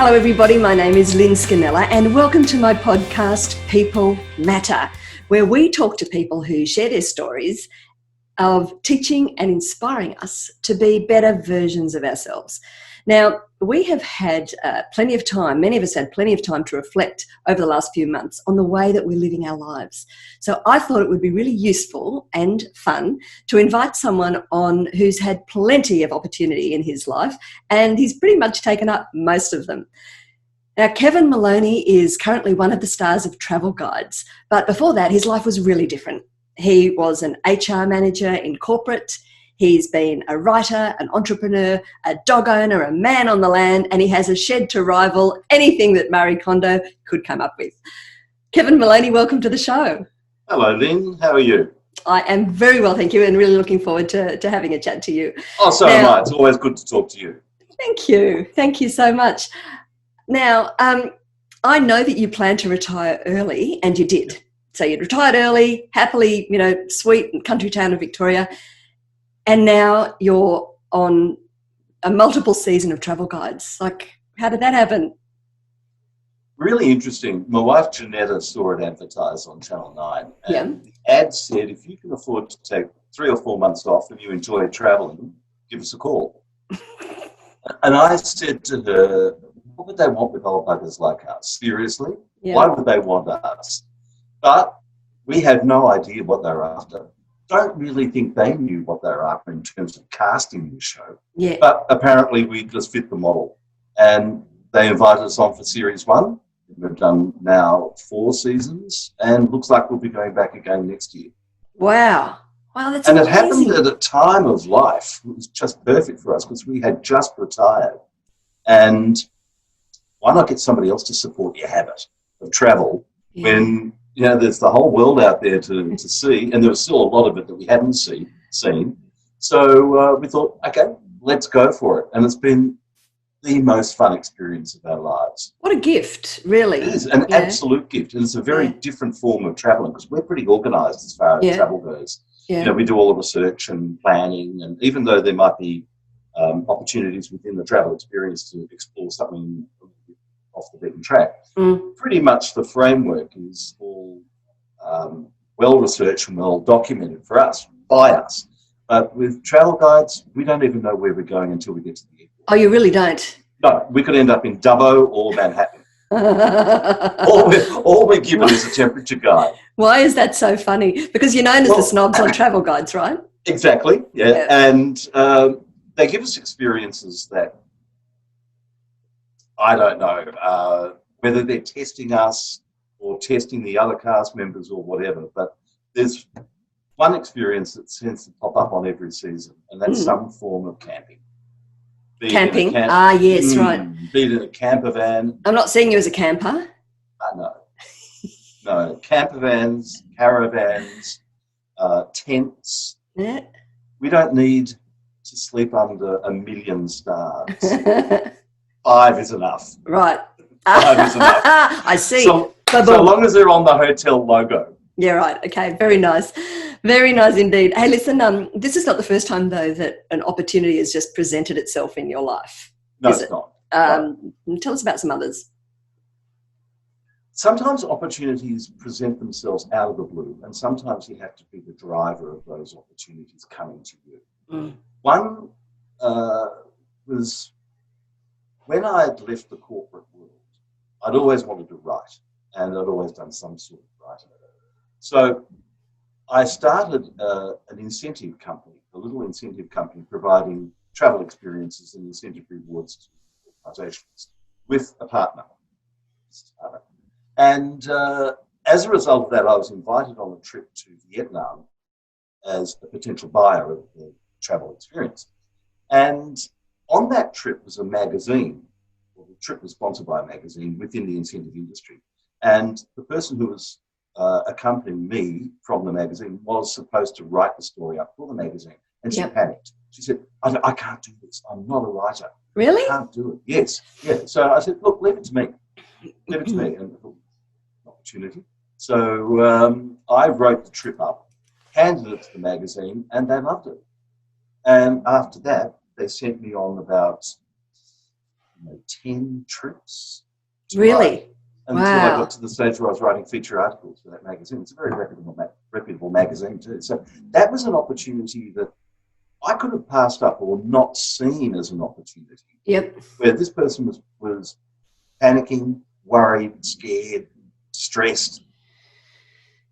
Hello everybody, my name is Lynn Scanella and welcome to my podcast People Matter, where we talk to people who share their stories of teaching and inspiring us to be better versions of ourselves. Now, we have had plenty of time, many of us had plenty of time to reflect over the last few months on the way that we're living our lives. So I thought it would be really useful and fun to invite someone on who's had plenty of opportunity in his life, and he's pretty much taken up most of them. Now, Kevin Moloney is currently one of the stars of Travel Guides, but before that, his life was really different. He was an HR manager in corporate. He's been a writer, an entrepreneur, a dog owner, a man on the land, and he has a shed to rival anything that Marie Kondo could come up with. Kevin Moloney, welcome to the show. Hello, Lynn. How are you? I am very well, thank you, and really looking forward to having a chat to you. Oh, so am I. It's always good to talk to you. Thank you. Thank you so much. Now, I know that you plan to retire early, and you did. So you retired early, happily, sweet country town of Victoria. And now you're on a multiple season of Travel Guides. Like, how did that happen? Really interesting. My wife, Janetta, saw it advertised on Channel 9. And the ad said, if you can afford to take 3 or 4 months off and you enjoy travelling, give us a call. And I said to her, what would they want with old buggers like us? Seriously? Yeah. Why would they want us? But we had no idea what they were after. Don't really think they knew what they were after in terms of casting the show. Yeah. But apparently we just fit the model. And they invited us on for Series 1. We've done now 4 seasons and looks like we'll be going back again next year. Wow. Wow, that's amazing. And it happened at a time of life. It was just perfect for us because we had just retired. And why not get somebody else to support your habit of travel when there's the whole world out there to see, and there was still a lot of it that we hadn't seen. So we thought, okay, let's go for it. And it's been the most fun experience of our lives. What a gift, really. It is an absolute gift. And it's a very different form of travelling because we're pretty organised as far as travel goes. Yeah. We do all the research and planning, and even though there might be opportunities within the travel experience to explore something off the beaten track. Pretty much the framework is all well researched and well documented for us, by us. But with Travel Guides, we don't even know where we're going until we get to the airport. Oh, you really don't? No, we could end up in Dubbo or Manhattan. all we're given is a temperature guide. Why is that so funny? Because you're known as the snobs on Travel Guides, right? Exactly, yeah. And they give us experiences that I don't know whether they're testing us or testing the other cast members or whatever, but there's one experience that tends to pop up on every season, and that's some form of camping. Camping? Yes, right. Be it in a camper van. I'm not seeing you as a camper. No. No, camper vans, caravans, tents. Yeah. We don't need to sleep under 1 million stars. 5 is enough. Right. 5 is enough. I see. So long as they're on the hotel logo. Yeah, right. Okay, very nice. Very nice indeed. Hey, listen, this is not the first time, though, that an opportunity has just presented itself in your life. No, it's not. Tell us about some others. Sometimes opportunities present themselves out of the blue, and sometimes you have to be the driver of those opportunities coming to you. One was when I had left the corporate world. I'd always wanted to write, and I'd always done some sort of writing. So I started an incentive company, a little incentive company providing travel experiences and incentive rewards to organisations with a partner. And as a result of that, I was invited on a trip to Vietnam as a potential buyer of the travel experience. And on that trip was a magazine. Well, the trip was sponsored by a magazine within the incentive industry. And the person who was accompanying me from the magazine was supposed to write the story up for the magazine. And she panicked. She said, I can't do this. I'm not a writer. Really? I can't do it. Yes. Yeah. So I said, look, leave it to me. Leave it to me. And opportunity. So I wrote the trip up, handed it to the magazine, and they loved it. And after that, they sent me on about 10 trips. Really? Until I got to the stage where I was writing feature articles for that magazine. It's a very reputable magazine too. So that was an opportunity that I could have passed up or not seen as an opportunity. Yep. Where this person was panicking, worried, scared, stressed.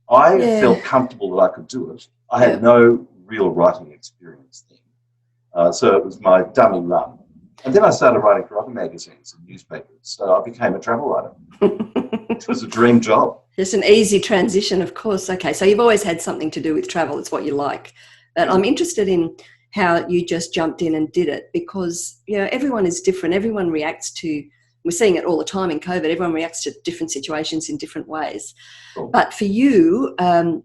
I felt comfortable that I could do it. I had no real writing experience then. So it was my dummy run. And then I started writing for other magazines and newspapers. So I became a travel writer. It was a dream job. It's an easy transition, of course. Okay, so you've always had something to do with travel. It's what you like. But I'm interested in how you just jumped in and did it because, everyone is different. Everyone reacts to, we're seeing it all the time in COVID, everyone reacts to different situations in different ways. Cool. But for you,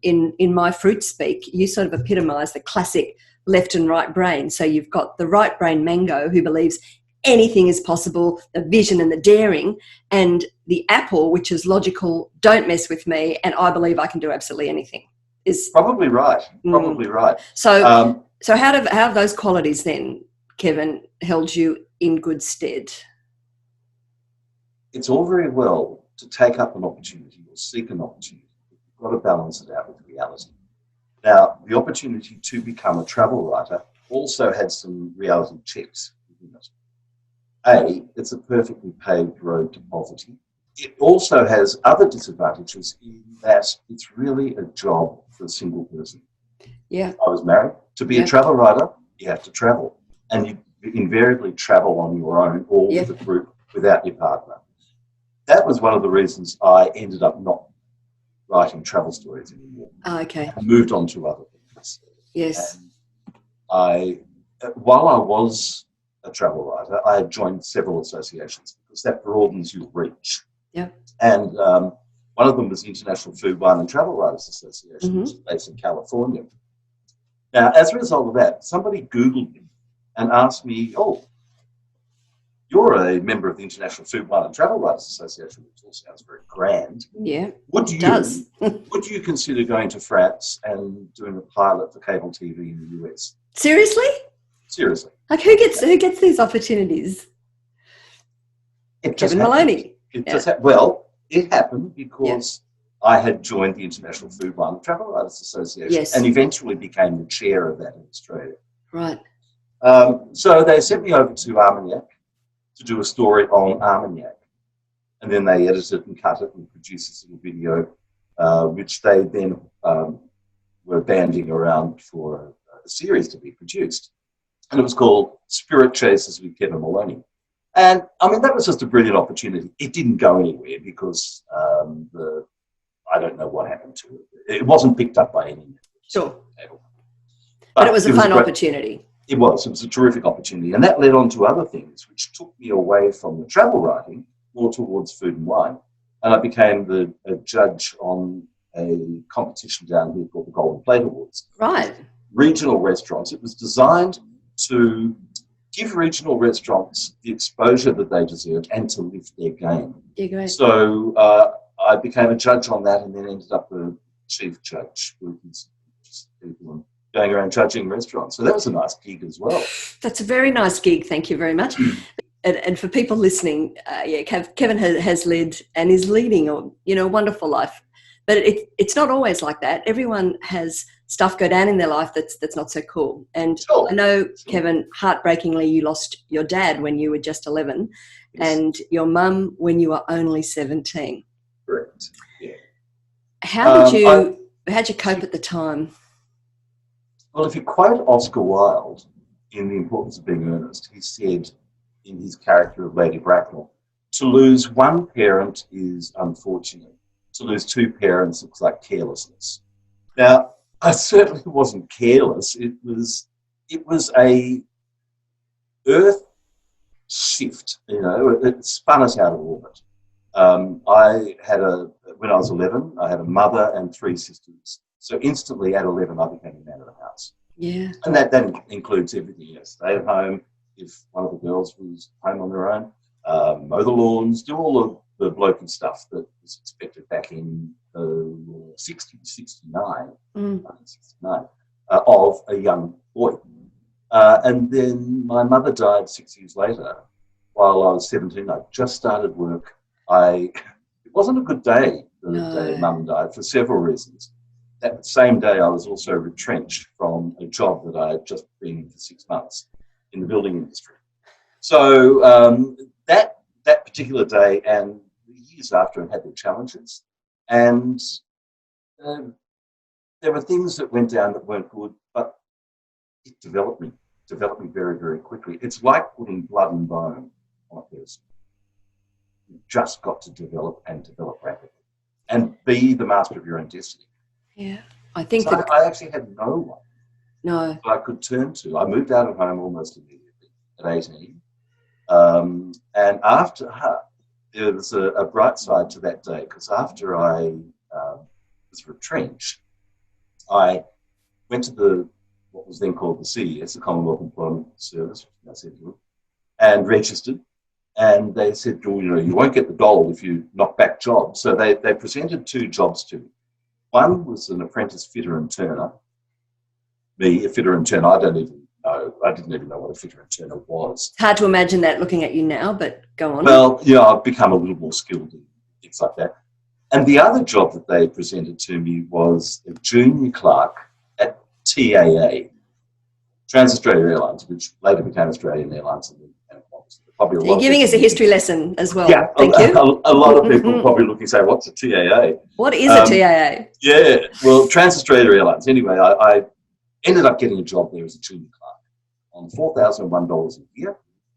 in my fruit speak, you sort of epitomise the classic left and right brain. So you've got the right brain mango who believes anything is possible, the vision and the daring, and the apple, which is logical, don't mess with me, and I believe I can do absolutely anything. Is probably right. Probably right. So, so how have those qualities then, Kevin, held you in good stead? It's all very well to take up an opportunity or seek an opportunity. You've got to balance it out with reality. Now, the opportunity to become a travel writer also had some reality checks within it. A, it's a perfectly paved road to poverty. It also has other disadvantages in that it's really a job for a single person. Yeah. I was married. To be a travel writer, you have to travel. And you invariably travel on your own or with a group without your partner. That was one of the reasons I ended up not writing travel stories anymore. Oh, okay. I moved on to other things. Yes. And while I was a travel writer, I had joined several associations because that broadens your reach. Yeah. And one of them was the International Food, Wine and Travel Writers Association, which is based in California. Now, as a result of that, somebody Googled me and asked me, you're a member of the International Food, Wine and Travel Writers Association, which all sounds very grand. Yeah, would you consider going to France and doing a pilot for cable TV in the US? Seriously? Seriously. Like who gets these opportunities? Kevin Moloney. It happened because I had joined the International Food, Wine and Travel Writers Association and eventually became the chair of that in Australia. Right. So they sent me over to Armagnac to do a story on Armagnac. And then they edited it and cut it and produced this little video, which they then were banding around for a series to be produced. And it was called Spirit Chasers with Kevin Moloney. And, I mean, that was just a brilliant opportunity. It didn't go anywhere because I don't know what happened to it. It wasn't picked up by any. Sure. But it was a fun opportunity. It was a terrific opportunity. And that led on to other things, which took me away from the travel writing more towards food and wine. And I became a judge on a competition down here called the Golden Plate Awards. Right. Regional restaurants. It was designed to give regional restaurants the exposure that they deserved and to lift their game. Yeah, great. So I became a judge on that and then ended up a chief judge with people and going around judging restaurants. So that was a nice gig as well. That's a very nice gig. Thank you very much. And for people listening, Kevin has led and is leading a wonderful life. But it's not always like that. Everyone has stuff go down in their life that's not so cool. And I know, Kevin, heartbreakingly, you lost your dad when you were just 11 and your mum when you were only 17. Correct, yeah. How'd you cope at the time? Well, if you quote Oscar Wilde in The Importance of Being Earnest, he said in his character of Lady Bracknell, to lose one parent is unfortunate. To lose two parents looks like carelessness. Now, I certainly wasn't careless. It was a earth shift, it spun us out of orbit. When I was 11, I had a mother and three sisters. So instantly at 11, I became a man of the house. Yeah. And that includes everything. Stay at home if one of the girls was home on their own, mow the lawns, do all of the blokey stuff that was expected back in 1969 of a young boy. And then my mother died 6 years later. while I was 17. I just started work. It wasn't a good day the day Mum died for several reasons. That same day, I was also retrenched from a job that I had just been in for 6 months in the building industry. So that particular day and the years after, I had their challenges, and there were things that went down that weren't good, but it developed me very, very quickly. It's like putting blood and bone on a person. You've just got to develop rapidly and be the master of your own destiny. Yeah, I think so I actually had no one that I could turn to. I moved out of home almost immediately at 18. And after there was a bright side to that day, because after I was retrenched, I went to what was then called the CES, the Commonwealth Employment Service, and registered. And they said, you won't get the dole if you knock back jobs. So they presented 2 jobs to me. One was an apprentice fitter and turner. Me, a fitter and turner, I didn't even know what a fitter and turner was. It's hard to imagine that looking at you now, but go on. Well, I've become a little more skilled in things like that. And the other job that they presented to me was a junior clerk at TAA, Trans-Australia Airlines, which later became Australian Airlines. You're giving us a history lesson as well. Yeah, Thank you. A lot of people probably looking and say, what's a TAA? What is a TAA? Yeah, well, Trans-Australia Airlines. Anyway, I ended up getting a job there as a junior clerk on $4,001 a year,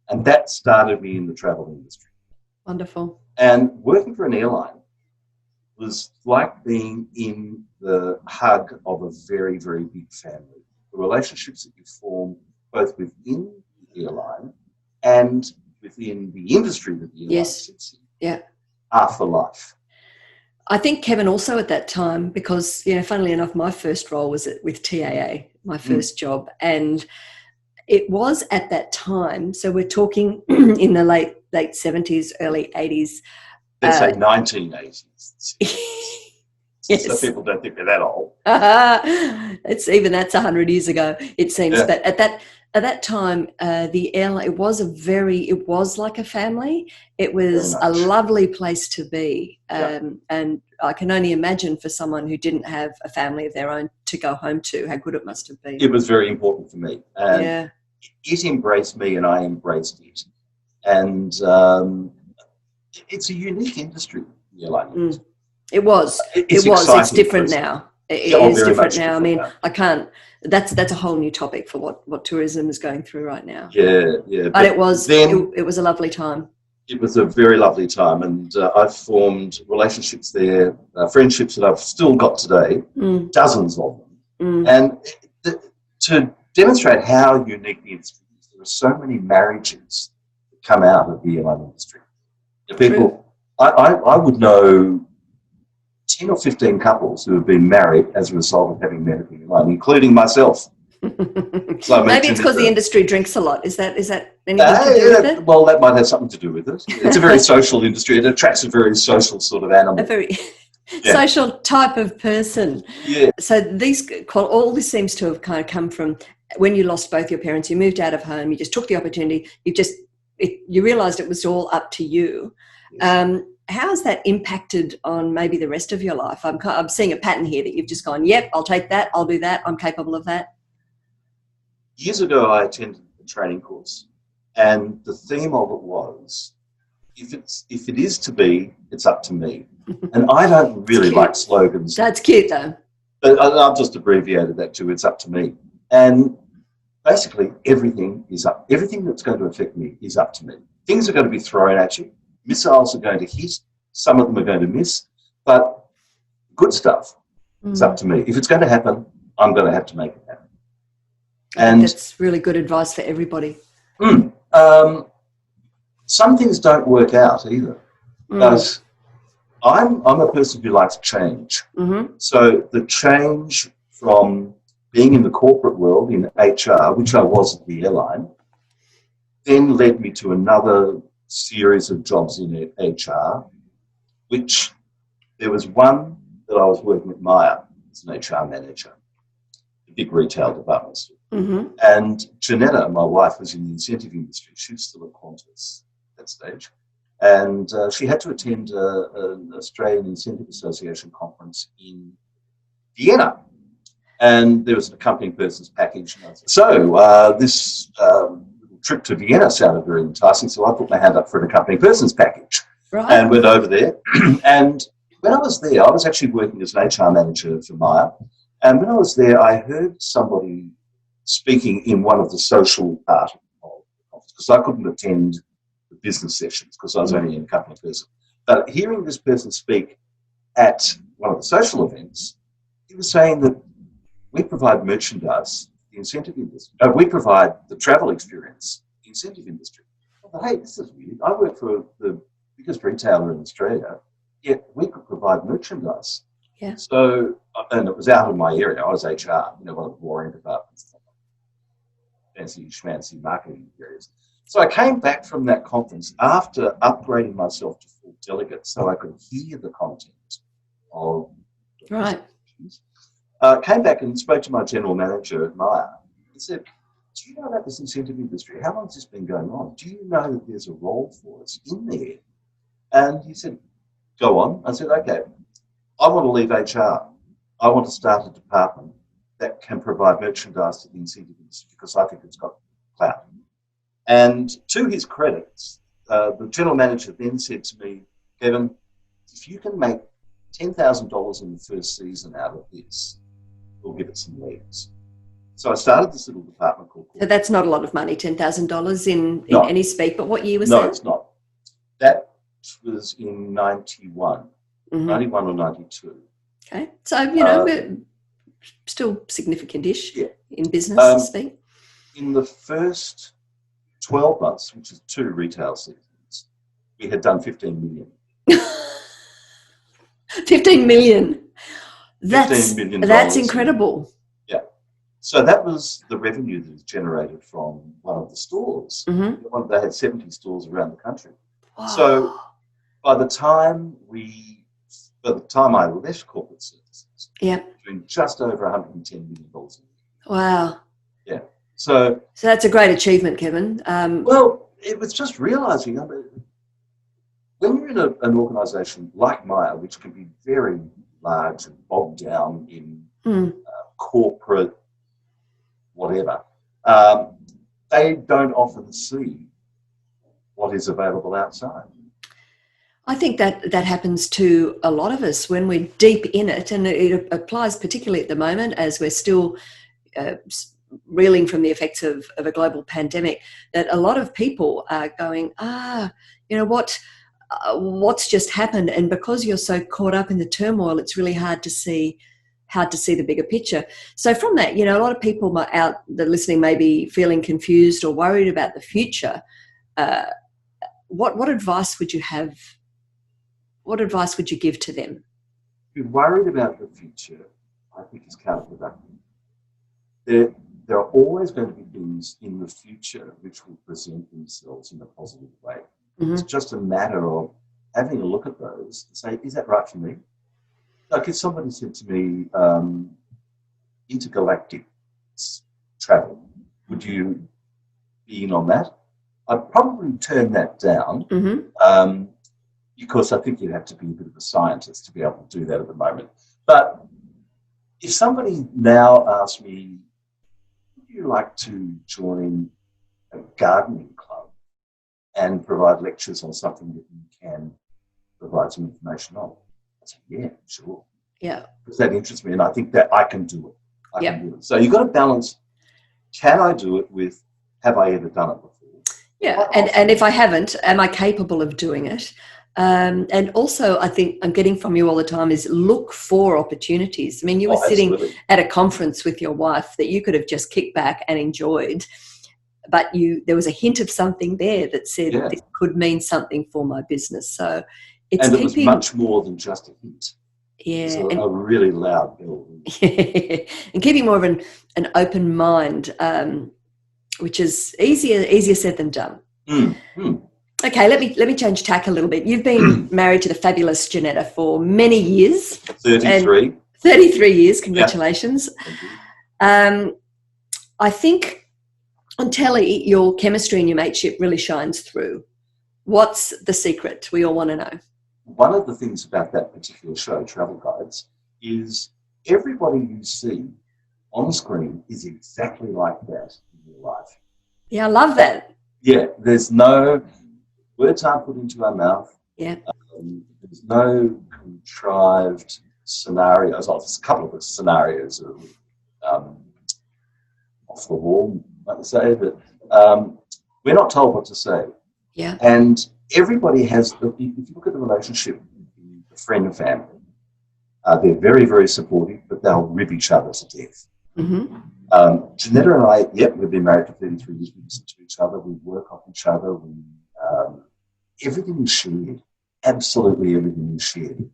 and that started me in the travel industry. Wonderful. And working for an airline was like being in the hug of a very, very big family. The relationships that you form both within the airline and within the industry that the airline sits in are for life. I think Kevin also at that time, because, funnily enough, my first role was with TAA, my first job. And it was at that time, so we're talking in the late 70s, early 80s. Let's say 1980s. Yes. So people don't think they're that old. That's 100 years ago, it seems. Yeah. But at that time, the airline, it was like a family. It was a lovely place to be. And I can only imagine for someone who didn't have a family of their own to go home to, how good it must have been. It was very important for me. And it embraced me and I embraced it. And it's a unique industry, the airline industry. It was. It's different now. It is different now. I mean, I can't. That's a whole new topic for what tourism is going through right now. Yeah. But it was a lovely time. It was a very lovely time, and I've formed relationships there, friendships that I've still got today, dozens of them. And to demonstrate how unique the industry is, there are so many marriages that come out of the airline industry. People, I would know 10 or 15 couples who have been married as a result of having met at the airline, including myself. So maybe it's because the industry drinks a lot. Is that anything to do with it? Well, that might have something to do with it. It's a very social industry. It attracts a very social sort of animal. A very social type of person. Yeah. So all this seems to have kind of come from when you lost both your parents, you moved out of home, you just took the opportunity, you realised it was all up to you. Yes. How has that impacted on maybe the rest of your life? I'm seeing a pattern here that you've just gone, yep, I'll take that, I'll do that, I'm capable of that. Years ago, I attended a training course, and the theme of it was, if it is to be, it's up to me. And I don't really like slogans. That's cute, though. But I've just abbreviated that to it's up to me. And basically, everything that's going to affect me is up to me. Things are going to be thrown at you. Missiles are going to hit. Some of them are going to miss. But good stuff is up to me. If it's going to happen, I'm going to have to make it happen. And that's really good advice for everybody. Some things don't work out either. But I'm a person who likes change. So the change from being in the corporate world in HR, which I was at the airline, then led me to another series of jobs in HR, which there was one that I was working at Myer as an HR manager, a big retail department store. And Janetta, my wife, was in the incentive industry. She was still at Qantas. that stage. And she had to attend an Australian Incentive Association conference in Vienna. And there was an accompanying person's package. So this trip to Vienna sounded very enticing, so I put my hand up for an accompanying person's package and went over there. And when I was there, I was actually working as an HR manager for Myer. And when I was there, I heard somebody speaking in one of the social part of the conference, because I couldn't attend the business sessions because I was only an accompanying person. But hearing this person speak at one of the social events, he was saying that we provide merchandise, the incentive industry. We provide the travel experience, the incentive industry. I thought, hey, this is weird. I work for the biggest retailer in Australia, yet we could provide merchandise. Yeah. So, and it was out of my area. I was HR, one of the boring departments, fancy schmancy marketing areas. So I came back from that conference after upgrading myself to full delegate so I could hear the content of the presentations. Came back and spoke to my general manager at Myer and said, do you know about this incentive industry? How long has this been going on? Do you know that there's a role for us in there? And he said, go on. I said, okay, I want to leave HR. I want to start a department that can provide merchandise to the incentive industry because I think it's got clout. And to his credits, the general manager then said to me, Kevin, if you can make $10,000 in the first season out of this, we'll give it some legs. So I started this little department called... So that's not a lot of money, $10,000 in any speak, but what year was that? No, it's not. That was in 91, 91 or 92. Okay. So, we're still significant-ish in business to speak. In the first 12 months, which is 2 retail seasons, we had done 15 million. 15 million. $15 million. That's incredible. Yeah. So that was the revenue that was generated from one of the stores. They had 70 stores around the country. Wow. So by the time I left corporate services, doing just over $110 million a year. Wow. Yeah. So that's a great achievement, Kevin. Well, it was just realising, when you're in an organisation like Myer, which can be very large and bogged down in corporate whatever, they don't often see what is available outside. I think that happens to a lot of us when we're deep in it, and it applies particularly at the moment as we're still reeling from the effects of a global pandemic, that a lot of people are going, what's just happened? And because you're so caught up in the turmoil, it's really hard to see the bigger picture. So from that, a lot of people out there listening may be feeling confused or worried about the future. What advice would you have? What advice would you give to them? If you're worried about the future, I think it's counterproductive. There are always going to be things in the future which will present themselves in a positive way. It's just a matter of having a look at those and say, is that right for me? Like if somebody said to me, intergalactic travel, would you be in on that? I'd probably turn that down because I think you'd have to be a bit of a scientist to be able to do that at the moment. But if somebody now asks me, would you like to join a gardening club and provide lectures on something that you can provide some information on? I said, yeah, sure. Yeah. Because that interests me and I think that I can do it. I can do it. So you've got to balance, can I do it with, have I ever done it before? Yeah, and if I haven't, am I capable of doing it? And also, I think I'm getting from you all the time is look for opportunities. I mean, you were sitting at a conference with your wife that you could have just kicked back and enjoyed, but there was a hint of something there that said this could mean something for my business. So it was much more than just a hint. Yeah, it was a really loud bill. Yeah, and keeping more of an open mind, which is easier said than done. Okay, let me change tack a little bit. You've been married to the fabulous Janetta for many years. 33. 33 years, congratulations. Yeah. I think on telly, your chemistry and your mateship really shines through. What's the secret? We all want to know. One of the things about that particular show, Travel Guides, is everybody you see on screen is exactly like that in real life. Yeah, I love that. Yeah, there's no words aren't put into our mouth. Yeah. There's no contrived scenarios. Oh, there's a couple of scenarios are off the wall, like I say, but we're not told what to say. Yeah. And everybody has, if you look at the relationship with the friend and family, they're very, very supportive, but they'll rib each other to death. Mm-hmm. Janetta and I, we've been married for 33 years. We listen to each other. We work off each other. Everything is shared. Absolutely everything is shared.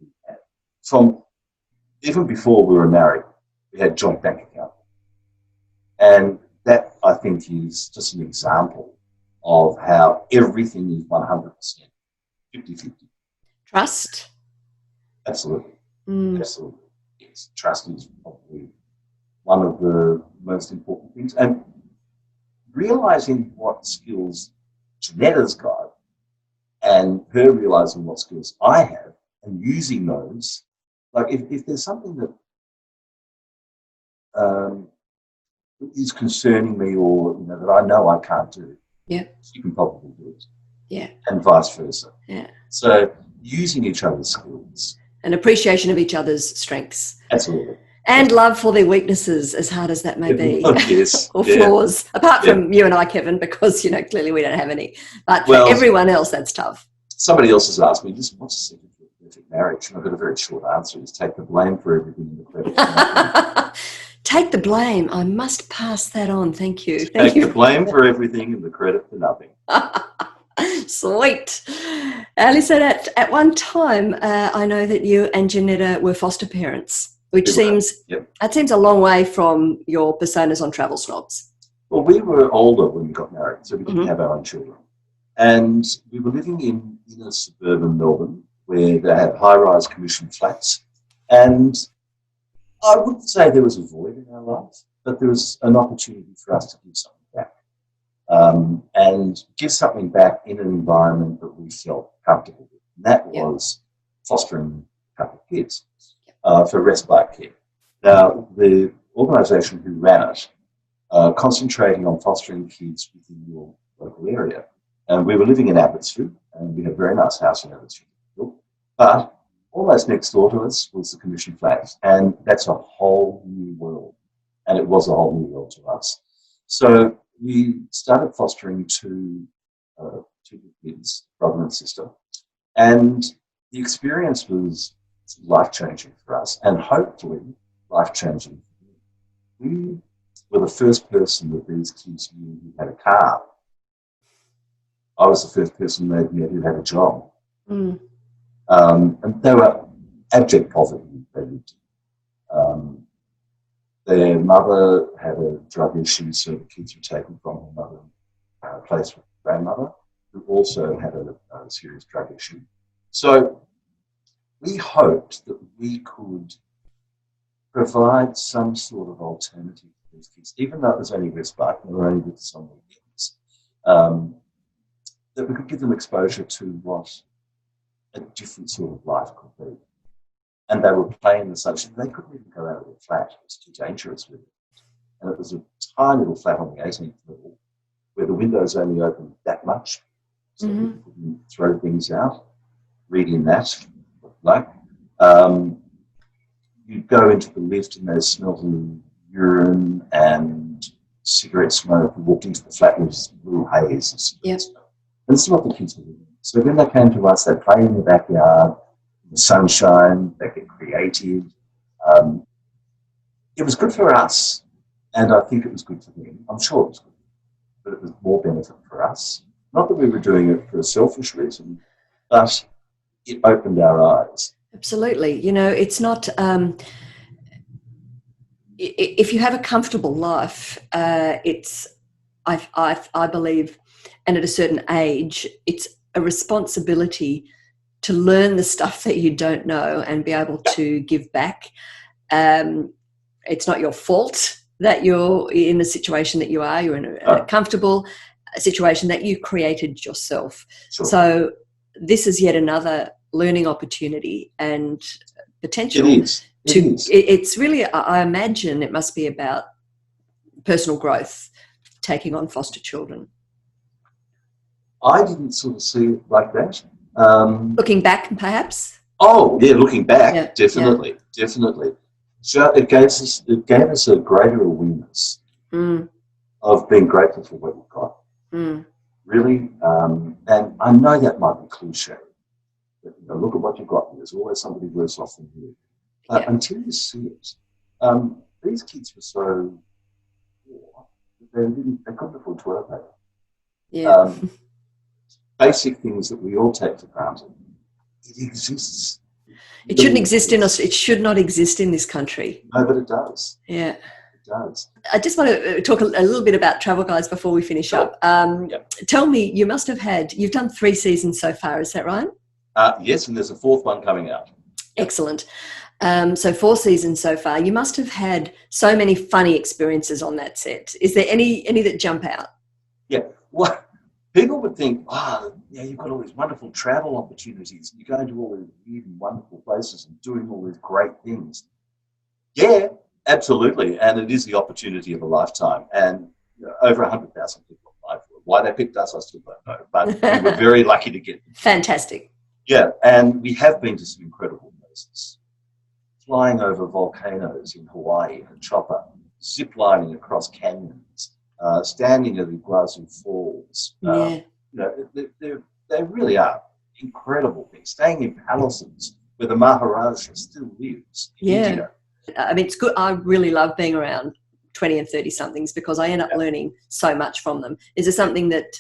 From even before we were married, we had joint bank account. And that, I think, is just an example of how everything is 100%, 50-50. Trust? Absolutely. Absolutely. Yes, trust is probably one of the most important things. And realising what skills Janetta's got and her realising what skills I have and using those, like if there's something that is concerning me or that I know I can't do, you can probably do it. Yeah. And vice versa. Yeah. So using each other's skills. An appreciation of each other's strengths. Absolutely. And love for their weaknesses, as hard as that may be. Yes. Or flaws. Apart from you and I, Kevin, because, clearly we don't have any. But for everyone else, that's tough. Somebody else has asked me, what's the secret to a perfect marriage? And I've got a very short answer, is take the blame for everything in the credit. Take the blame. I must pass that on. Thank you. Take the blame for everything and the credit for nothing. Sweet. Listen, at one time, I know that you and Janetta were foster parents, which seems a long way from your personas on Travel Snobs. Well, we were older when we got married, so we didn't have our own children. And we were living in inner suburban Melbourne, where they had high-rise commercial flats. And I wouldn't say there was a void in our life, but there was an opportunity for us to give something back. And give something back in an environment that we felt comfortable with. And that was fostering a couple of kids for respite care. Now, the organisation who ran it, concentrating on fostering kids within your local area. And we were living in Abbotsford, and we had a very nice house in Abbotsford. But almost next door to us was the Commission Flats, and that's a whole new world. And it was a whole new world to us. So we started fostering two kids, brother and sister, and the experience was life-changing for us, and hopefully life-changing for them. We were the first person that these kids knew who had a car. I was the first person they met who had a job. And they were abject poverty they lived in. Their mother had a drug issue, so the kids were taken from her mother and placed with grandmother, who also had a serious drug issue. So we hoped that we could provide some sort of alternative for these kids, even though it was only respite and they were only with us on weekends, that we could give them exposure to what a different sort of life could be. And they were playing in the sunshine. They couldn't even go out of their flat. It was too dangerous with it. And it was a tiny little flat on the 18th level where the windows only opened that much. So people couldn't throw things out. Reading that, like, you'd go into the lift and they smelled of urine and cigarette smoke. We walked into the flat and there was a little haze of cigarette smoke. And this is what the kids were doing. So when they came to us, they'd play in the backyard, the sunshine, they get creative. It was good for us, and I think it was good for them. I'm sure it was good, but it was more benefit for us. Not that we were doing it for a selfish reason, but it opened our eyes. Absolutely. It's not... if you have a comfortable life, it's, I believe, and at a certain age, it's a responsibility to learn the stuff that you don't know and be able to give back. It's not your fault that you're in the situation that you are. You're in a comfortable, situation that you created yourself. Sure. So this is yet another learning opportunity and potential. It is. It's really, I imagine it must be about personal growth, taking on foster children. I didn't sort of see it like that. Looking back, perhaps? Oh, yeah, looking back, definitely. So it gave us a greater awareness of being grateful for what we've got. Really. And I know that might be cliche. But, look at what you've got. There's always somebody worse off than you. Until you see it. These kids were so poor that they couldn't afford toilet paper. Yeah. Basic things that we all take for granted. It exists. It shouldn't exist in us. It should not exist in this country. No, but it does. Yeah. It does. I just want to talk a little bit about Travel Guides before we finish up. Tell me, you've done 3 seasons so far, is that right? Yes, and there's a 4th one coming out. Excellent. So 4 seasons so far. You must have had so many funny experiences on that set. Is there any that jump out? Yeah. Well, people would think, you've got all these wonderful travel opportunities. You're going to all these weird and wonderful places and doing all these great things. Yeah, absolutely. And it is the opportunity of a lifetime. And over 100,000 people applied for it. Why they picked us, I still don't know. But we were very lucky to get them. Fantastic. Yeah, and we have been to some incredible places. Flying over volcanoes in Hawaii in a chopper, zip-lining across canyons, standing at the Iguazu Falls. They really are incredible things. Staying in palaces where the Maharaja still lives in India. I mean, it's good. I really love being around 20 and 30-somethings because I end up learning so much from them. Is there something that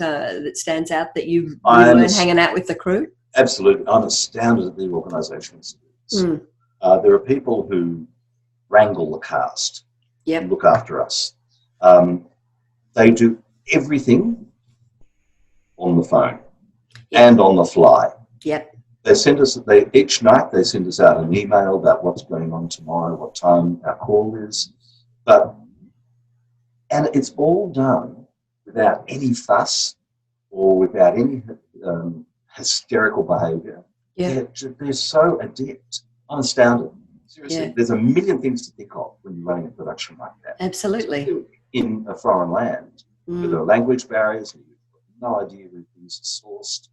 stands out that you've learned hanging out with the crew? Absolutely. I'm astounded at their organisational skills. There are people who wrangle the cast and look after us. They do everything on the phone and on the fly. They send us, each night they send us out an email about what's going on tomorrow, what time our call is. And it's all done without any fuss or without any hysterical behaviour. They're so adept. I'm astounded. Seriously, there's a million things to think of when you're running a production like that. Absolutely. In a foreign land, where there are language barriers, and you've got no idea where things are sourced.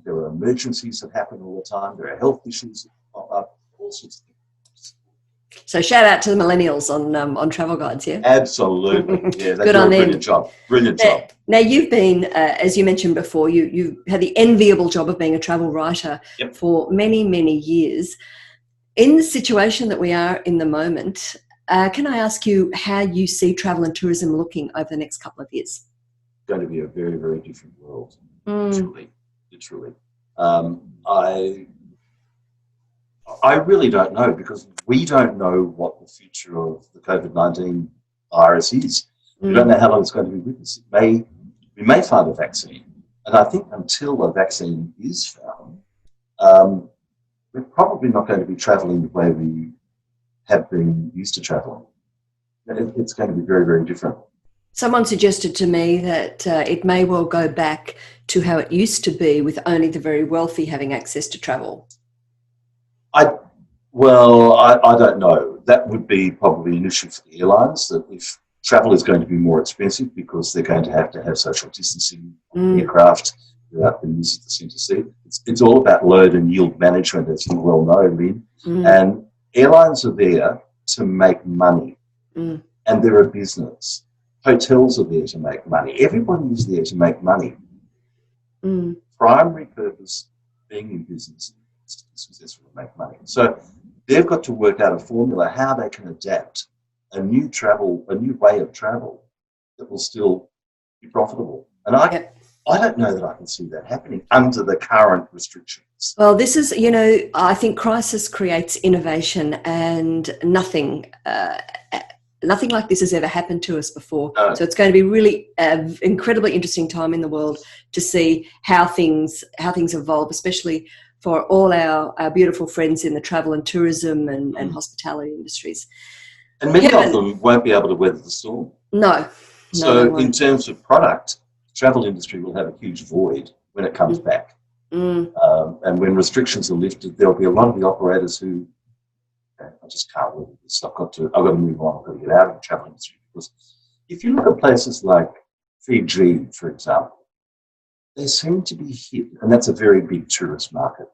There are emergencies that happen all the time. There are health issues that pop up, all sorts of things. So shout out to the millennials on Travel Guides, yeah? Absolutely. Yeah, they Good do on a them. brilliant job. Brilliant job. Now you've been, as you mentioned before, you had the enviable job of being a travel writer for many, many years. In the situation that we are in the moment, can I ask you how you see travel and tourism looking over the next couple of years? It's going to be a very, very different world, literally. I really don't know because we don't know what the future of the COVID-19 virus is. We don't know how long it's going to be with us. We may find a vaccine. And I think until a vaccine is found, we're probably not going to be travelling the way we have been used to travelling. It's going to be very, very different. Someone suggested to me that it may well go back to how it used to be with only the very wealthy having access to travel. I don't know. That would be probably an issue for the airlines, that if travel is going to be more expensive because they're going to have social distancing on aircraft without the use of the centre seat. It's all about load and yield management, as you well know, Lynn. And airlines are there to make money, and they're a business. Hotels are there to make money. Everybody is there to make money. Primary purpose being in business is to successfully make money. So they've got to work out a formula how they can adapt a new way of travel that will still be profitable. And I don't know that I can see that happening under the current restrictions. Well, this is, I think crisis creates innovation, and nothing like this has ever happened to us before. So it's going to be really an incredibly interesting time in the world to see how things evolve, especially for all our beautiful friends in the travel and tourism and hospitality industries. And many of them won't be able to weather the storm. No. So in terms of product, travel industry will have a huge void when it comes back. And when restrictions are lifted, there'll be a lot of the operators who, I just can't live with this. I've got to move on. I've got to get out of the travel industry. Because if you look at places like Fiji, for example, they seem to be hit, and that's a very big tourist market.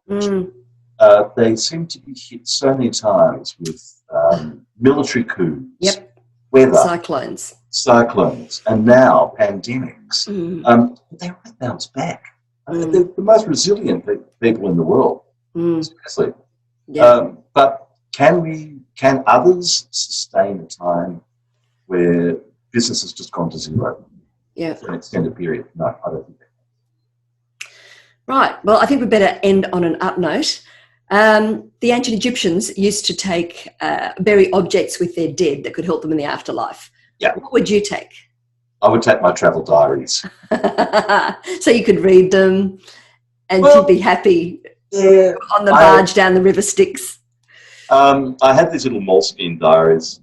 They seem to be hit so many times with military coups, weather, cyclones, and now pandemics. They will bounce back. They're the most resilient people in the world. Seriously. But can others sustain a time where business has just gone to zero for an extended period? No, I don't think that. Right. Well, I think we better end on an up note. The ancient Egyptians used to bury objects with their dead that could help them in the afterlife. Yeah. What would you take? I would take my travel diaries. So you could read them and you'd be happy on the barge down the river Styx. I have these little moleskin diaries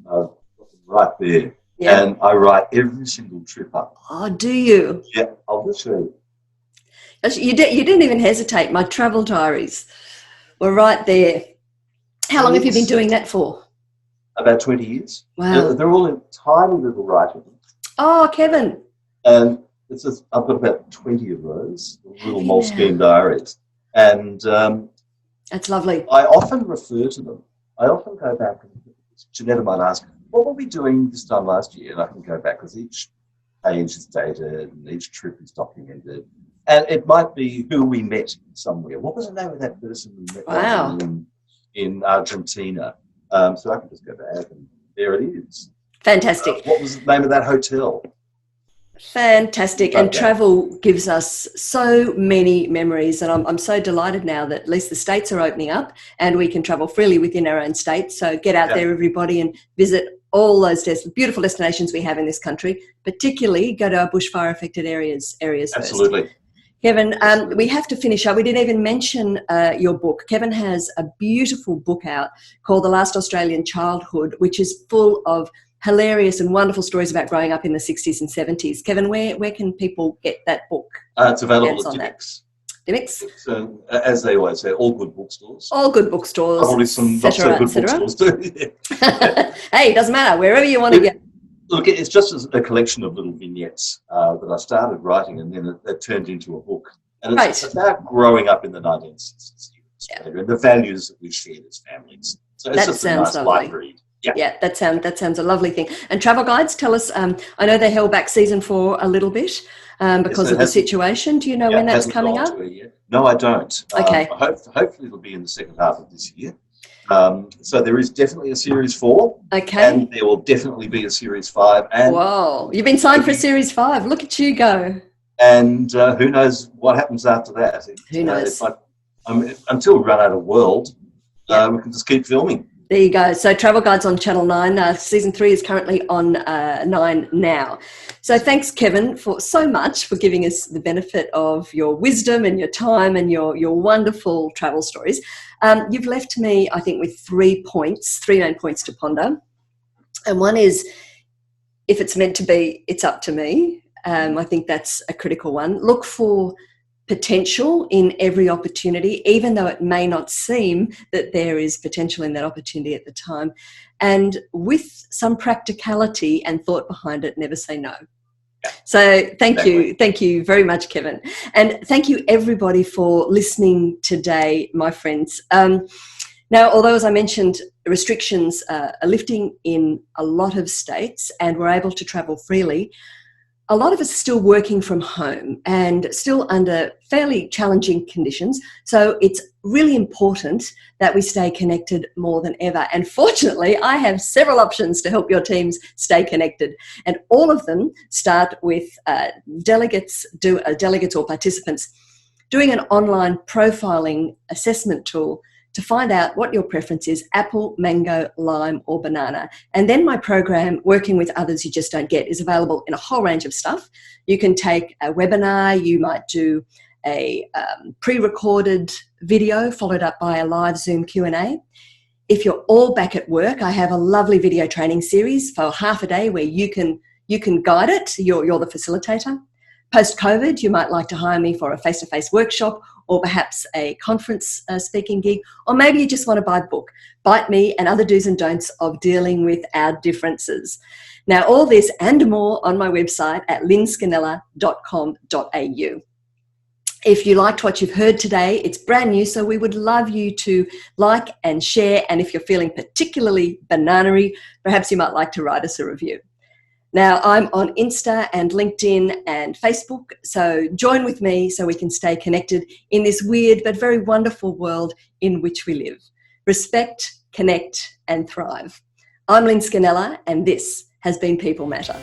right there. Yeah. And I write every single trip up. Oh, do you? Yeah, I'll just show you. You didn't even hesitate. My travel diaries were right there. How long have you been doing that for? About 20 years. Wow. They're all in tiny little writing. Oh, Kevin. And I've got about 20 of those little moleskin diaries. And that's lovely. I often refer to them. I often go back and Janetta might ask, what were we doing this time last year? And I can go back because each page is dated and each trip is documented. And it might be who we met somewhere. What was the name of that person we met in Argentina? So I can just go back and there it is. Fantastic. What was the name of that hotel? Fantastic. And travel gives us so many memories. And I'm so delighted now that at least the states are opening up and we can travel freely within our own state. So get out there, everybody, and visit all those beautiful destinations we have in this country, particularly go to our bushfire affected areas Absolutely. First. Kevin, we have to finish up. We didn't even mention your book. Kevin has a beautiful book out called The Last Australian Childhood, which is full of hilarious and wonderful stories about growing up in the 60s and 70s. Kevin, where can people get that book? It's available at Dymocks. Dymocks? So, as they always say, all good bookstores. All good bookstores. Probably some not so good bookstores too. Hey, it doesn't matter. Wherever you want to get. Look, it's just a collection of little vignettes that I started writing and then it turned into a book. And it's about growing up in the 1960s and the values that we shared as families. So it's just a nice light read. Yeah, that sounds a lovely thing. And travel guides, tell us, I know they held back season 4 a little bit because of the situation. Do you know when that's coming up? No, I don't. Okay. Hopefully it'll be in the second half of this year. So there is definitely a series 4. Okay. And there will definitely be a series 5. And whoa, you've been signed for series 5. Look at you go. And who knows what happens after that. Who knows? Until we run out of world, we can just keep filming. There you go. So Travel Guides on Channel 9. Season 3 is currently on 9 now. So thanks, Kevin, for so much for giving us the benefit of your wisdom and your time and your wonderful travel stories. You've left me, I think, with 3 main points to ponder. And one is, if it's meant to be, it's up to me. I think that's a critical one. Look for potential in every opportunity, even though it may not seem that there is potential in that opportunity at the time. And with some practicality and thought behind it, never say no. So thank you very much, Kevin. And thank you everybody for listening today, my friends. Now, although, as I mentioned, restrictions are lifting in a lot of states and we're able to travel freely, a lot of us are still working from home and still under fairly challenging conditions. So it's really important that we stay connected more than ever. And fortunately, I have several options to help your teams stay connected. And all of them start with delegates or participants doing an online profiling assessment tool to find out what your preference is, apple, mango, lime, or banana. And then my program, Working with Others You Just Don't Get, is available in a whole range of stuff. You can take a webinar, you might do a pre-recorded video followed up by a live Zoom Q&A. If you're all back at work, I have a lovely video training series for half a day where you can guide it. You're the facilitator. Post-COVID, you might like to hire me for a face-to-face workshop or perhaps a conference speaking gig, or maybe you just want to buy a book, Bite Me and Other Do's and Don'ts of Dealing with Our Differences. Now, all this and more on my website at lynscanella.com.au. If you liked what you've heard today, it's brand new, so we would love you to like and share. And if you're feeling particularly bananery, perhaps you might like to write us a review. Now, I'm on Insta and LinkedIn and Facebook, so join with me so we can stay connected in this weird but very wonderful world in which we live. Respect, connect, and thrive. I'm Lynn Scanella, and this has been People Matter.